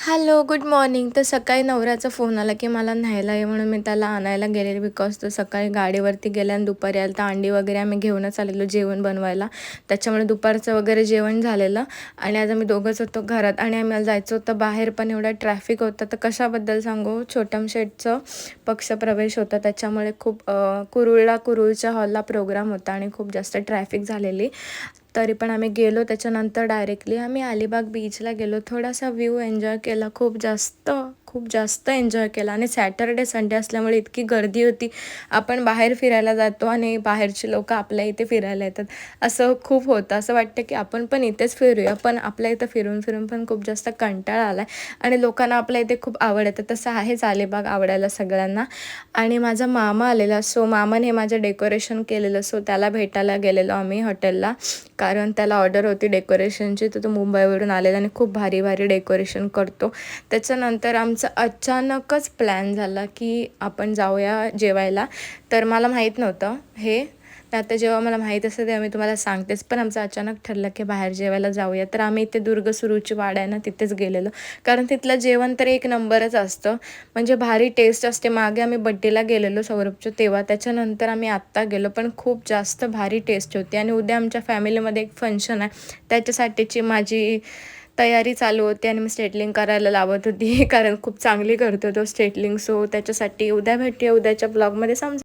Hello, good morning. तर सकाळी नवऱ्याचा फोन आला, की मला न्यायला ये म्हणून मी त्याला आणायला गेलेले. बिकॉज तो सकाळी गाडीवरती गेला आणि दुपारी आला. तर अंडी वगैरे आम्ही घेऊनच आलेलो जेवण बनवायला. त्याच्यामुळे दुपारचं वगैरे जेवण झालेलं आणि आज आम्ही दोघंच होतो घरात आणि आम्हाला जायचं होतं बाहेर, पण एवढा ट्रॅफिक होता. तर कशाबद्दल सांगू, छोटम शेठचं पक्षप्रवेश होता, त्याच्यामुळे खूप कुरुळच्या हॉलला प्रोग्राम होता आणि खूप जास्त ट्रॅफिक झालेली. तरी पण आम्ही गेलो. त्याच्यानंतर डायरेक्टली आम्ही अलिबाग बीचला गेलो. थोडासा व्ह्यू एन्जॉय केला. खूप जास्त एन्जॉय केला आणि सॅटर्डे संडे असल्यामुळे इतकी गर्दी होती. आपण बाहेर फिरायला जातो आणि बाहेरची लोकं आपल्या इथे फिरायला येतात, असं खूप होतं. असं वाटतं की आपण पण इथेच फिरूया, पण आपल्या इथं फिरून फिरून पण खूप जास्त कंटाळा आला आहे आणि लोकांना आपल्या इथे खूप आवड येतं. तसं आहेच अलिबाग आवडायला सगळ्यांना. आणि माझा मामा आलेला, सो मामाने माझं डेकोरेशन केलेलं, सो त्याला भेटायला गेलेलो आम्ही हॉटेलला, कारण त्याला ऑर्डर होती डेकोरेशनची. तर तो मुंबईवरून आलेला आणि खूप भारी भारी डेकोरेशन करतो. त्याच्यानंतर आमचा अचानकच प्लॅन झाला की आपण जाऊया जेवायला. तर मला माहीत नव्हतं हे. तर आता जेव्हा मला माहीत असतं तेव्हा मी तुम्हाला सांगतेच. पण आमचं अचानक ठरलं की बाहेर जेवायला जाऊया. तर आम्ही इथे दुर्ग सुरुची वाडा आहे ना, तिथेच गेलेलो. कारण तिथलं जेवण तर एक नंबरच असतं, म्हणजे भारी टेस्ट असते. मागे आम्ही बड्डेला गेलेलो सौरभच्या तेव्हा, त्याच्यानंतर आम्ही आत्ता गेलो, पण खूप जास्त भारी टेस्ट होती. आणि उद्या आमच्या फॅमिलीमध्ये एक फंक्शन आहे, त्याच्यासाठीची माझी तयारी चालू होती आणि मी स्ट्रेटलिंग करायला लावत होती कारण खूप चांगली करतो तो स्ट्रेटलिंग. सो त्याच्यासाठी उद्या भेटूया, उद्याच्या ब्लॉगमध्ये समजा.